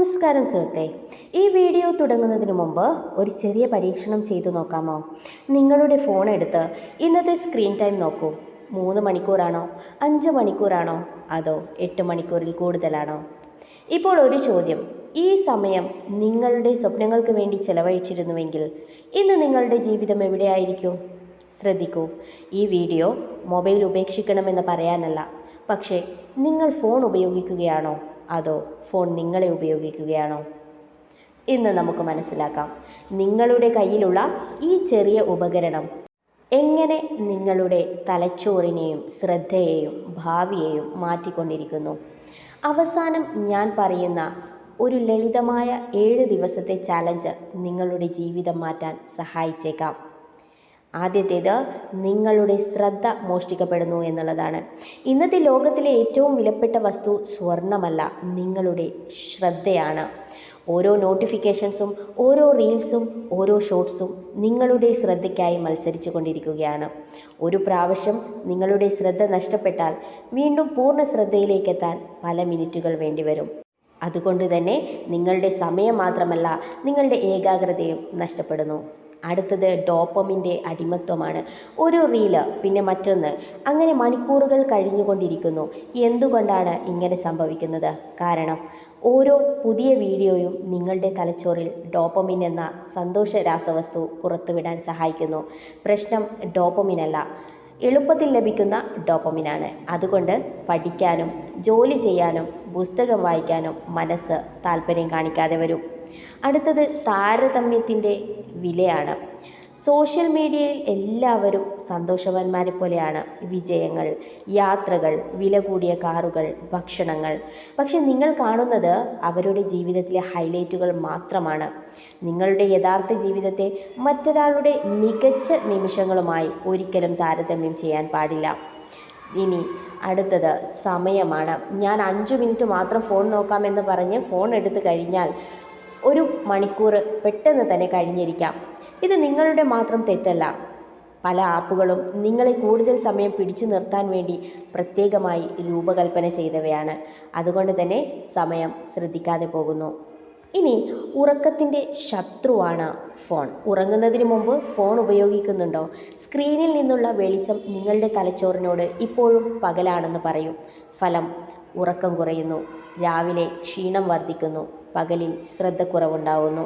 നമസ്കാരം സുഹൃത്തേ, ഈ വീഡിയോ തുടങ്ങുന്നതിന് മുമ്പ് ഒരു ചെറിയ പരീക്ഷണം ചെയ്തു നോക്കാമോ? നിങ്ങളുടെ ഫോൺ എടുത്ത് ഇന്നത്തെ സ്ക്രീൻ ടൈം നോക്കൂ. 3 മണിക്കൂറാണോ, 5 മണിക്കൂറാണോ, അതോ 8 മണിക്കൂറിൽ കൂടുതലാണോ? ഇപ്പോൾ ഒരു ചോദ്യം, ഈ സമയം നിങ്ങളുടെ സ്വപ്നങ്ങൾക്ക് വേണ്ടി ചെലവഴിച്ചിരുന്നുവെങ്കിൽ ഇന്ന് നിങ്ങളുടെ ജീവിതം എവിടെയായിരിക്കും? ശ്രദ്ധിക്കൂ, ഈ വീഡിയോ മൊബൈൽ ഉപേക്ഷിക്കണമെന്ന് പറയാനല്ല, പക്ഷേ നിങ്ങൾ ഫോൺ ഉപയോഗിക്കുകയാണോ അതോ ഫോൺ നിങ്ങളെ ഉപയോഗിക്കുകയാണോ? ഇന്ന് നമുക്ക് മനസ്സിലാക്കാം, നിങ്ങളുടെ കയ്യിലുള്ള ഈ ചെറിയ ഉപകരണം എങ്ങനെ നിങ്ങളുടെ തലച്ചോറിനെയും ശ്രദ്ധയെയും ഭാവിയെയും മാറ്റിക്കൊണ്ടിരിക്കുന്നു. അവസാനം ഞാൻ പറയുന്ന ഒരു ലളിതമായ 7 ദിവസത്തെ ചാലഞ്ച് നിങ്ങളുടെ ജീവിതം മാറ്റാൻ സഹായിച്ചേക്കാം. ആദ്യത്തേത്, നിങ്ങളുടെ ശ്രദ്ധ മോഷ്ടിക്കപ്പെടുന്നു എന്നുള്ളതാണ്. ഇന്നത്തെ ലോകത്തിലെ ഏറ്റവും വിലപ്പെട്ട വസ്തു സ്വർണമല്ല, നിങ്ങളുടെ ശ്രദ്ധയാണ്. ഓരോ നോട്ടിഫിക്കേഷൻസും, ഓരോ റീൽസും, ഓരോ ഷോർട്സും നിങ്ങളുടെ ശ്രദ്ധയ്ക്കായി മത്സരിച്ചു കൊണ്ടിരിക്കുകയാണ്. ഒരു പ്രാവശ്യം നിങ്ങളുടെ ശ്രദ്ധ നഷ്ടപ്പെട്ടാൽ വീണ്ടും പൂർണ്ണ ശ്രദ്ധയിലേക്കെത്താൻ പല മിനിറ്റുകൾ വേണ്ടിവരും. അതുകൊണ്ട് തന്നെ നിങ്ങളുടെ സമയം മാത്രമല്ല, നിങ്ങളുടെ ഏകാഗ്രതയും നഷ്ടപ്പെടുന്നു. അടുത്തത് ഡോപ്പമിൻ്റെ അടിമത്വമാണ്. ഒരു റീല്, പിന്നെ മറ്റൊന്ന്, അങ്ങനെ മണിക്കൂറുകൾ കഴിഞ്ഞുകൊണ്ടിരിക്കുന്നു. എന്തുകൊണ്ടാണ് ഇങ്ങനെ സംഭവിക്കുന്നത്? കാരണം ഓരോ പുതിയ വീഡിയോയും നിങ്ങളുടെ തലച്ചോറിൽ ഡോപ്പമിൻ എന്ന സന്തോഷ രാസവസ്തു പുറത്തുവിടാൻ സഹായിക്കുന്നു. പ്രശ്നം ഡോപ്പമിനല്ല, എളുപ്പത്തിൽ ലഭിക്കുന്ന ഡോപ്പമിനാണ്. അതുകൊണ്ട് പഠിക്കാനും ജോലി ചെയ്യാനും പുസ്തകം വായിക്കാനും മനസ്സ് താല്പര്യം കാണിക്കാതെ വരും. അടുത്തത് താരതമ്യത്തിൻ്റെ വിലയാണ്. സോഷ്യൽ മീഡിയയിൽ എല്ലാവരും സന്തോഷവാന്മാരെ പോലെയാണ്. വിജയങ്ങൾ, യാത്രകൾ, വില കൂടിയ കാറുകൾ, ഭക്ഷണങ്ങൾ. പക്ഷെ നിങ്ങൾ കാണുന്നത് അവരുടെ ജീവിതത്തിലെ ഹൈലൈറ്റുകൾ മാത്രമാണ്. നിങ്ങളുടെ യഥാർത്ഥ ജീവിതത്തെ മറ്റൊരാളുടെ മികച്ച നിമിഷങ്ങളുമായി ഒരിക്കലും താരതമ്യം ചെയ്യാൻ പാടില്ല. ഇനി അടുത്തത് സമയമാണ്. ഞാൻ 5 മിനിറ്റ് മാത്രം ഫോൺ നോക്കാമെന്ന് പറഞ്ഞ് ഫോൺ എടുത്തു കഴിഞ്ഞാൽ 1 മണിക്കൂർ പെട്ടെന്ന് തന്നെ കഴിഞ്ഞിരിക്കാം. ഇത് നിങ്ങളുടെ മാത്രം തെറ്റല്ല. പല ആപ്പുകളും നിങ്ങളെ കൂടുതൽ സമയം പിടിച്ചു നിർത്താൻ വേണ്ടി പ്രത്യേകമായി രൂപകൽപ്പന ചെയ്തവയാണ്. അതുകൊണ്ട് തന്നെ സമയം ശ്രദ്ധിക്കാതെ പോകുന്നു. ഇനി ഉറക്കത്തിൻ്റെ ശത്രുവാണ് ഫോൺ. ഉറങ്ങുന്നതിന് മുമ്പ് ഫോൺ ഉപയോഗിക്കുന്നുണ്ടോ? സ്ക്രീനിൽ നിന്നുള്ള വെളിച്ചം നിങ്ങളുടെ തലച്ചോറിനോട് ഇപ്പോഴും പകലാണെന്ന് പറയും. ഫലം, ഉറക്കം കുറയുന്നു, രാവിലെ ക്ഷീണം വർദ്ധിക്കുന്നു, പകലിൽ ശ്രദ്ധക്കുറവുണ്ടാവുന്നു.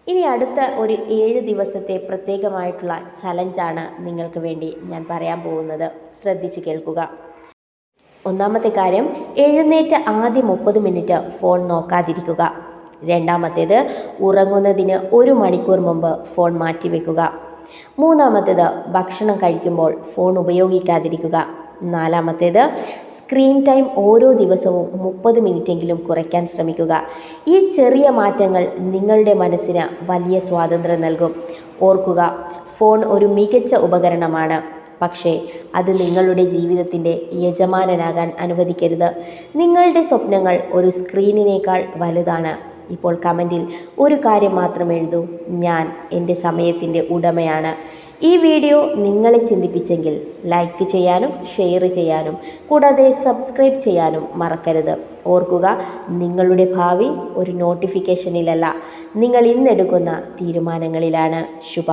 ഇനി അടുത്ത ഒരു 7 ദിവസത്തെ പ്രത്യേകമായിട്ടുള്ള ചലഞ്ചാണ് നിങ്ങൾക്ക് വേണ്ടി ഞാൻ പറയാൻ പോകുന്നത്. ശ്രദ്ധിച്ച് കേൾക്കുക. ഒന്നാമത്തെ കാര്യം, എഴുന്നേറ്റ് ആദ്യ 30 മിനിറ്റ് ഫോൺ നോക്കാതിരിക്കുക. രണ്ടാമത്തേത്, ഉറങ്ങുന്നതിന് 1 മണിക്കൂർ മുമ്പ് ഫോൺ മാറ്റിവെക്കുക. മൂന്നാമത്തേത്, ഭക്ഷണം കഴിക്കുമ്പോൾ ഫോൺ ഉപയോഗിക്കാതിരിക്കുക. നാലാമത്തേത്, സ്ക്രീൻ ടൈം ഓരോ ദിവസവും 30 മിനിറ്റെങ്കിലും കുറയ്ക്കാൻ ശ്രമിക്കുക. ഈ ചെറിയ മാറ്റങ്ങൾ നിങ്ങളുടെ മനസ്സിന് വലിയ സ്വാതന്ത്ര്യം നൽകും. ഓർക്കുക, ഫോൺ ഒരു മികച്ച ഉപകരണമാണ്, പക്ഷേ അത് നിങ്ങളുടെ ജീവിതത്തിൻ്റെ യജമാനനാകാൻ അനുവദിക്കരുത്. നിങ്ങളുടെ സ്വപ്നങ്ങൾ ഒരു സ്ക്രീനിനേക്കാൾ വലുതാണ്. ഇപ്പോൾ കമൻറ്റിൽ ഒരു കാര്യം മാത്രം എഴുതൂ: ഞാൻ എൻ്റെ സമയത്തിൻ്റെ ഉടമയാണ്. ഈ വീഡിയോ നിങ്ങളെ ചിന്തിപ്പിച്ചെങ്കിൽ ലൈക്ക് ചെയ്യാനും ഷെയർ ചെയ്യാനും കൂടാതെ സബ്സ്ക്രൈബ് ചെയ്യാനും മറക്കരുത്. ഓർക്കുക, നിങ്ങളുടെ ഭാവി ഒരു നോട്ടിഫിക്കേഷനിലല്ല, നിങ്ങൾ ഇന്നെടുക്കുന്ന തീരുമാനങ്ങളിലാണ്. ശുഭ